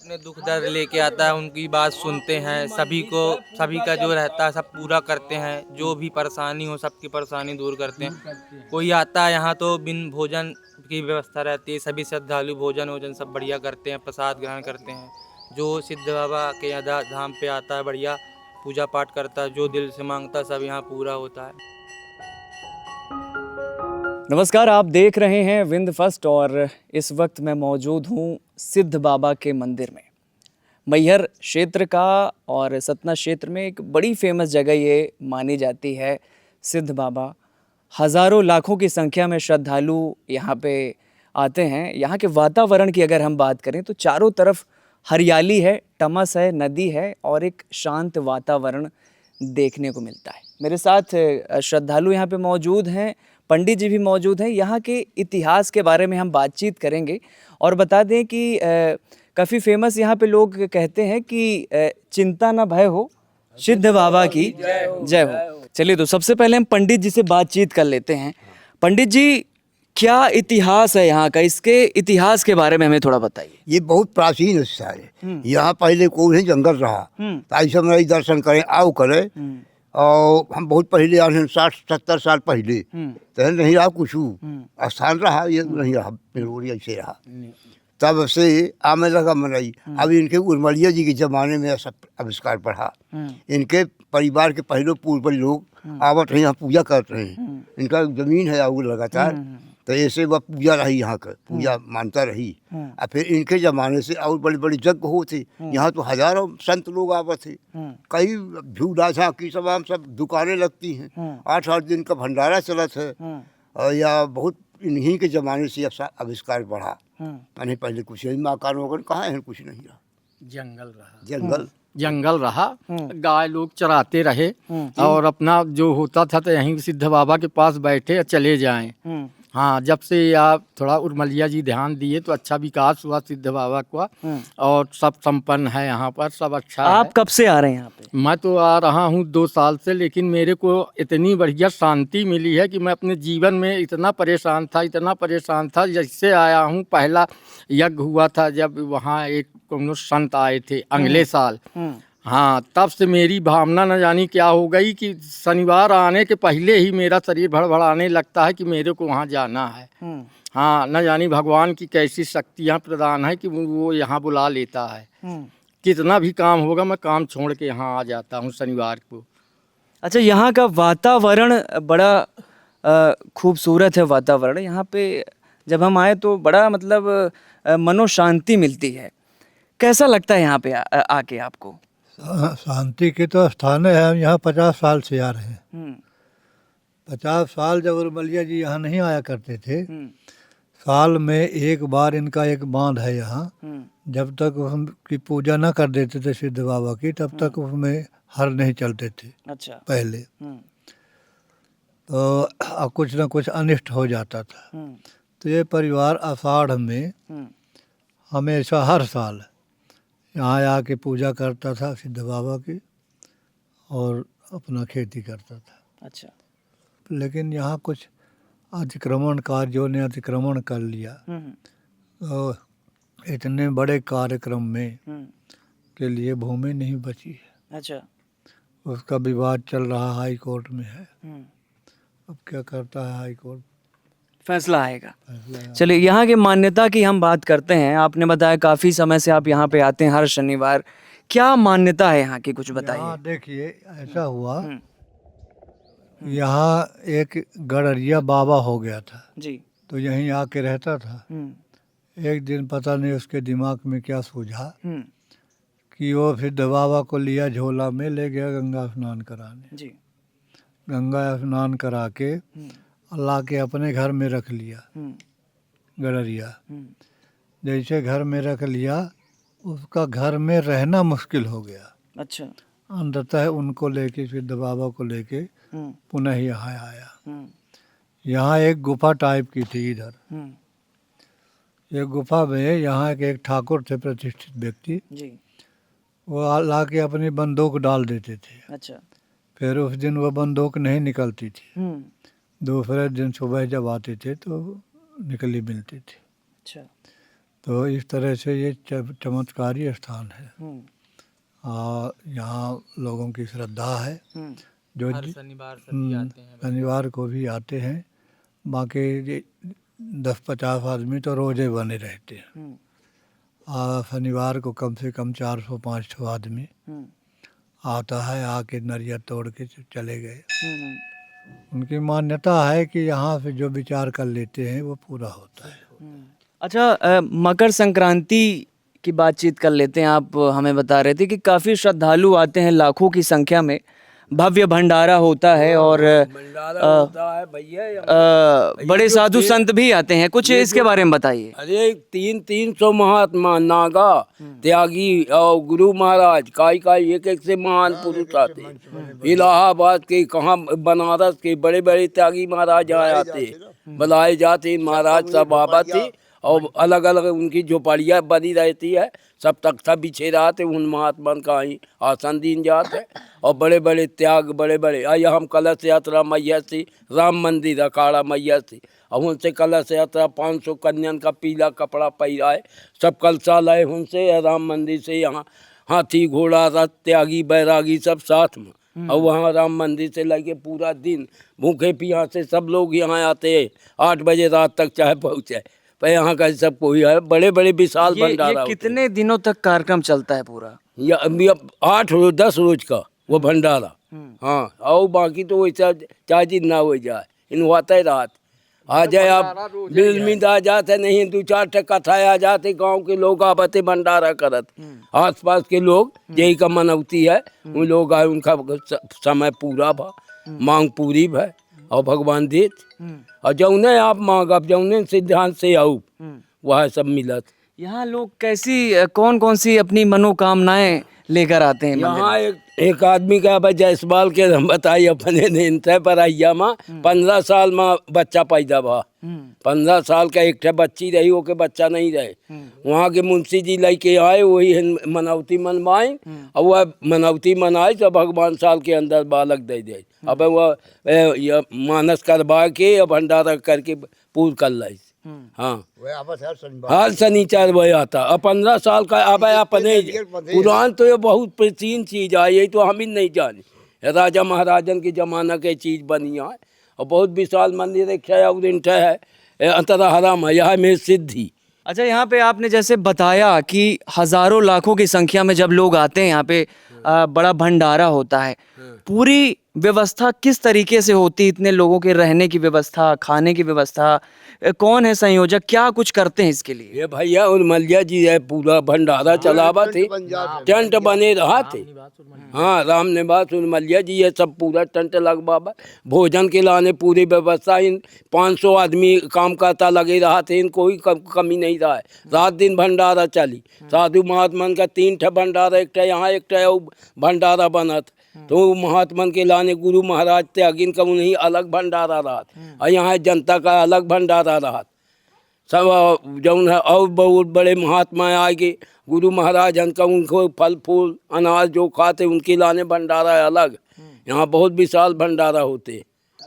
अपने दुख दर्द लेके आता है, उनकी बात सुनते हैं, सभी का जो रहता है सब पूरा करते हैं, जो भी परेशानी हो सबकी परेशानी दूर करते हैं। कोई आता है यहाँ तो बिन भोजन की व्यवस्था रहती है, सभी श्रद्धालु भोजन वोजन सब बढ़िया करते हैं, प्रसाद ग्रहण करते हैं। जो सिद्ध बाबा के यहाँ धाम पे आता है बढ़िया पूजा पाठ करता है, जो दिल से मांगता है सब यहाँ पूरा होता है। नमस्कार, आप देख रहे हैं विंद फर्स्ट और इस वक्त मैं मौजूद हूँ सिद्ध बाबा के मंदिर में। मैहर क्षेत्र का और सतना क्षेत्र में एक बड़ी फेमस जगह ये मानी जाती है सिद्ध बाबा। हज़ारों लाखों की संख्या में श्रद्धालु यहाँ पे आते हैं। यहाँ के वातावरण की अगर हम बात करें तो चारों तरफ हरियाली है, टमस है, नदी है और एक शांत वातावरण देखने को मिलता है। मेरे साथ श्रद्धालु यहाँ पे मौजूद हैं, पंडित जी भी मौजूद हैं। यहाँ के इतिहास के बारे में हम बातचीत करेंगे और बता दें कि काफ़ी फेमस यहाँ पे लोग कहते हैं कि चिंता न भय हो, सिद्ध बाबा की जय हो। चलिए तो सबसे पहले हम पंडित जी से बातचीत कर लेते हैं। पंडित जी, क्या इतिहास है यहाँ का? इसके इतिहास के बारे में हमें थोड़ा बताइए। ये बहुत प्राचीन स्थान है। यहाँ पहले कोई नहीं जंगल रहा, तो ऐसे में दर्शन करें आओ करें। और हम बहुत पहले आए 60-70 साल पहले, तो नहीं रहा कुछ स्थान रहा, ये नहीं रहा, पेड़ोरी ऐसे रहा। तब से आने लगा मनई। अब इनके उर्मलिया जी के जमाने में सब आविष्कार बढ़ा। इनके परिवार के पहले पूर्वज लोग आवत हैं, यहाँ पूजा करते हैं। इनका जमीन है आगे लगातार, तो ऐसे वह पूजा रही, यहाँ का पूजा मानता रही। और फिर इनके ज़माने से और बड़े बड़े यज्ञ होते। यहाँ तो हजारों संत लोग आवत थे, कई झूला झांकी सब दुकानें लगती हैं। 8-8 दिन का भंडारा चलत है। और या बहुत इन्हीं के ज़माने से आविष्कार बढ़ा। मैंने पहले कुछ नहीं, मकान वगैरह कहाँ है, कुछ नहीं रहा, जंगल रहा। गाय लोग चराते रहे और अपना जो होता था तो यहीं सिद्ध बाबा के पास बैठे चले जाएं। हाँ, जब से आप थोड़ा उर्मलिया जी ध्यान दिए तो अच्छा विकास हुआ सिद्ध बाबा का और सब संपन्न है यहाँ पर, सब अच्छा आप है। कब से आ रहे हैं यहाँ पे? मैं तो आ रहा हूँ 2 साल से, लेकिन मेरे को इतनी बढ़िया शांति मिली है कि मैं अपने जीवन में इतना परेशान था। जैसे आया हूँ, पहला यज्ञ हुआ था जब वहाँ एक कोनो संत आए थे अगले साल। हाँ, तब से मेरी भावना न जानी क्या हो गई कि शनिवार आने के पहले ही मेरा शरीर भड़बड़ाने लगता है कि मेरे को वहाँ जाना है। हाँ, न जानी भगवान की कैसी शक्तियाँ प्रदान है कि वो यहाँ बुला लेता है। कितना भी काम होगा मैं काम छोड़ के यहाँ आ जाता हूँ शनिवार को। अच्छा, यहाँ का वातावरण बड़ा खूबसूरत है। वातावरण यहाँ पे जब हम आए तो बड़ा मतलब मनो शांति मिलती है। कैसा लगता है यहाँ पे आके आपको? शांति के तो स्थान है। हम यहाँ 50 साल से आ रहे हैं। 50 साल जब उर्मलिया जी यहाँ नहीं आया करते थे। साल में एक बार इनका एक बांध है यहाँ। जब तक उनकी पूजा ना कर देते थे सिद्ध बाबा की, तब तक उसमें हर नहीं चलते थे। अच्छा। पहले तो कुछ ना कुछ अनिष्ट हो जाता था। तो ये परिवार आषाढ़ में हमेशा हर साल यहाँ आके पूजा करता था सिद्ध बाबा की और अपना खेती करता था। अच्छा। लेकिन यहाँ कुछ अतिक्रमणकारियों ने अतिक्रमण कर लिया। तो इतने बड़े कार्यक्रम में के लिए भूमि नहीं बची है। अच्छा। उसका विवाद चल रहा हाई कोर्ट में है। अब क्या करता है हाई कोर्ट, फैसला आएगा। चलिए, यहाँ की मान्यता की हम बात करते हैं। आपने बताया काफ़ी समय से आप यहाँ पे आते हैं हर शनिवार। क्या मान्यता है यहाँ की, कुछ बताइए। यहाँ देखिए ऐसा हुआ, यहाँ एक गड़रिया बाबा हो गया था जी। तो यहीं आके रहता था। एक दिन पता नहीं उसके दिमाग में क्या सूझा कि वो सिद्ध बाबा को लिया, झोला में ले गया गंगा स्नान कराने। जी। गंगा स्नान करा के अल्लाह के अपने घर में रख लिया गड़रिया। जैसे घर में रख लिया, उसका घर में रहना मुश्किल हो गया। अच्छा। अंततः उनको लेके सिद्ध बाबा को लेके पुनः यहाँ आया। यहाँ एक गुफा टाइप की थी इधर। ये गुफा में यहाँ एक ठाकुर थे प्रतिष्ठित व्यक्ति जी। वो ला के अपनी बंदूक डाल देते थे। अच्छा। फिर उस दिन वो बंदूक नहीं निकलती थी। दूसरे दिन सुबह जब आते थे तो निकली मिलती थी। अच्छा। तो इस तरह से ये चमत्कारी स्थान है। और यहाँ लोगों की श्रद्धा है, जो हर शनिवार सभी आते हैं। शनिवार को भी आते हैं। बाकी 10-50 आदमी तो रोजे बने रहते हैं। और शनिवार को कम से कम 400-500 आदमी आता है, आके नरियर तोड़ के चले गए। उनकी मान्यता है कि यहाँ से जो विचार कर लेते हैं वो पूरा होता है। अच्छा, मकर संक्रांति की बातचीत कर लेते हैं। आप हमें बता रहे थे कि काफ़ी श्रद्धालु आते हैं, लाखों की संख्या में भव्य भंडारा होता है और बड़े साधु संत भी आते हैं। कुछ इसके बारे में बताइए। अरे 300 महात्मा नागा त्यागी और गुरु महाराज काई एक एक से महान पुरुष आते हैं। इलाहाबाद के, कहाँ बनारस के बड़े बड़े त्यागी महाराज यहाँ आते, बुलाए जाते। महाराज सब बाबा थे और अलग अलग उनकी झोपड़ियाँ बनी रहती है, सब तख्ता बिछे रहते, उन महात्मा का ही आसन दीन जाते है। और बड़े बड़े त्याग, बड़े बड़े आइए हम कलश यात्रा मैया से राम मंदिर अखाड़ा मैया से, और उनसे कलश यात्रा 500 कन्यन का पीला कपड़ा पहिराए, सब कलशा लाए उनसे राम मंदिर से। यहाँ हाथी घोड़ा रथ त्यागी बैरागी सब साथ में, और वहाँ राम मंदिर से लगे पूरा दिन भूखे प्यासे सब लोग यहाँ आते हैं। 8 बजे रात तक चाहे पहुँचे, पर यहाँ का सब कोई है। बड़े बड़े विशाल भंडारा। ये कितने दिनों तक कार्यक्रम चलता है पूरा? 8 रोज 10 रोज का वो भंडारा। हाँ, और बाकी तो वैसा चाहे जितना हो जाए, इन होता है रात। आ जाए आप बिलमिंद आ जाते, नहीं 2-4 कथा आ जाते, गांव के लोग आते भंडारा करत। आसपास के लोग यही का मनौती है, उन लोग आए, उनका समय पूरा भा, मांग पूरी भा और भगवान देत। और जौने आप मांगब, जौने सिद्धांत से आऊ, वह सब मिलत। यहाँ लोग कैसी कौन कौन सी अपनी मनोकामनाएं लेकर आते हैं? यहाँ एक आदमी का भाई जयसवाल के हम बताइए अपने दिन तय पर आइया माँ 15 साल में बच्चा पैदा भा। 15 साल का एक बच्ची रही, वो के बच्चा नहीं रहे। वहाँ के मुंशी जी लेके आए, वही मनौती मनवाए, और वह मनौती मनाए तो भगवान साल के अंदर बालक दे दे। अब वह मानस करवा के भंडारा करके पूर्ण कर लाई। हाँ, हर शनिचर वह आता। अब 15 साल का अब अपने पुराण तो ये बहुत प्राचीन चीज है, ये तो हम ही नहीं जाने। राजा महाराजन के जमाना के चीज बनी है, और बहुत विशाल मंदिर है, अंतरहरा में यह में सिद्धि। अच्छा, यहाँ पे आपने जैसे बताया कि हजारों लाखों की संख्या में जब लोग आते हैं यहाँ पे, बड़ा भंडारा होता है। पूरी व्यवस्था किस तरीके से होती? इतने लोगों के रहने की व्यवस्था, खाने की व्यवस्था, कौन है संयोजक, क्या कुछ करते हैं इसके लिए? ये भैया और मलिया जी है, पूरा भंडारा चलावा थे, टेंट बने रहा थे। हाँ, राम निवास और मलिया जी ये सब पूरा टेंट लगवा, भोजन के लाने पूरी व्यवस्था। इन 500 आदमी काम करता लगे रहा थे, इन कोई कमी नहीं रहा है। रात दिन भंडारा चली। साधु महात्मा का 3 ठे भंडारा, एक ठे यहाँ, एक ठे भंडारा बनत। तो महात्मा के लाने गुरु महाराज त्यागिन का उन्हीं अलग भंडारा रहा, और यहाँ जनता का अलग भंडारा रहा। सब जौन है और बहुत बड़े महात्मा आगे गुरु महाराज का, उनको फल फूल अनाज जो खाते उनके लाने भंडारा अलग। यहाँ बहुत विशाल भंडारा होते।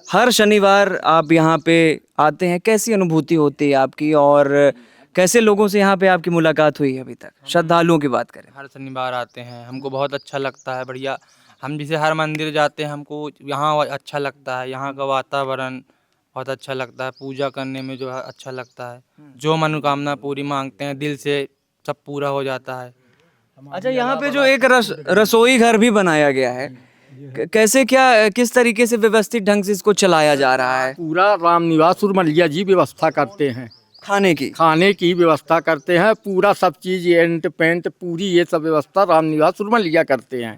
हर शनिवार आप यहाँ पे आते हैं, कैसी अनुभूति होती है आपकी, और कैसे लोगों से यहाँ पे आपकी मुलाकात हुई है अभी तक? श्रद्धालुओं की बात करें। हर शनिवार आते हैं, हमको बहुत अच्छा लगता है, बढ़िया। हम जैसे हर मंदिर जाते हैं, हमको यहाँ अच्छा लगता है, यहाँ का वातावरण बहुत अच्छा लगता है, पूजा करने में जो है अच्छा लगता है। जो मनोकामना पूरी मांगते हैं दिल से, सब पूरा हो जाता है। अच्छा, यहाँ पे जो एक रसोई घर भी बनाया गया है, कैसे, क्या, किस तरीके से व्यवस्थित ढंग से इसको चलाया जा रहा है? पूरा राम निवास और मलिया जी व्यवस्था करते हैं, खाने की व्यवस्था करते हैं। पूरा सब चीज एंट पेंट पूरी ये सब व्यवस्था राम निवास और मलिया करते हैं।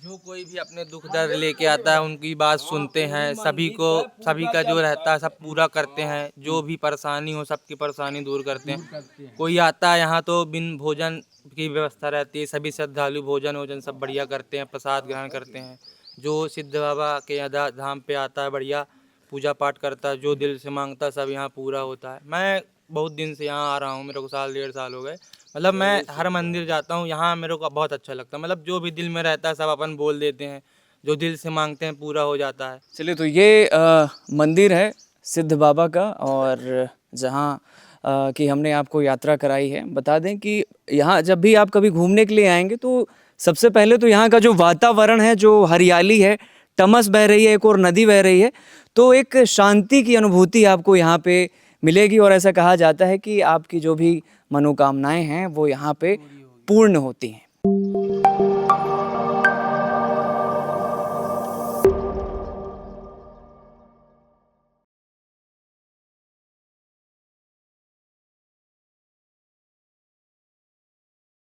जो कोई भी अपने दुख दर्द लेके आता है, उनकी बात सुनते हैं, सभी का जो रहता है सब पूरा करते हैं। जो भी परेशानी हो, सबकी परेशानी दूर करते हैं। कोई आता है यहाँ तो बिन भोजन की व्यवस्था रहती है, सभी श्रद्धालु भोजन सब बढ़िया करते हैं, प्रसाद ग्रहण करते हैं। जो सिद्ध बाबा के धाम पे आता है, बढ़िया पूजा पाठ करता है, जो दिल से मांगता है सब यहाँ पूरा होता है। मैं बहुत दिन से यहाँ आ रहा हूँ, मेरे को 1.5 साल हो गए। मतलब मैं हर मंदिर जाता हूँ, यहाँ मेरे को बहुत अच्छा लगता है। मतलब जो भी दिल में रहता है सब अपन बोल देते हैं, जो दिल से मांगते हैं पूरा हो जाता है। चलिए, तो ये मंदिर है सिद्ध बाबा का, और जहाँ कि हमने आपको यात्रा कराई है। बता दें कि यहाँ जब भी आप कभी घूमने के लिए आएंगे तो सबसे पहले तो यहाँ का जो वातावरण है, जो हरियाली है, तमस बह रही है, एक और नदी बह रही है, तो एक शांति की अनुभूति आपको यहाँ पे मिलेगी। और ऐसा कहा जाता है कि आपकी जो भी मनोकामनाएं हैं वो यहाँ पे पूर्ण होती हैं।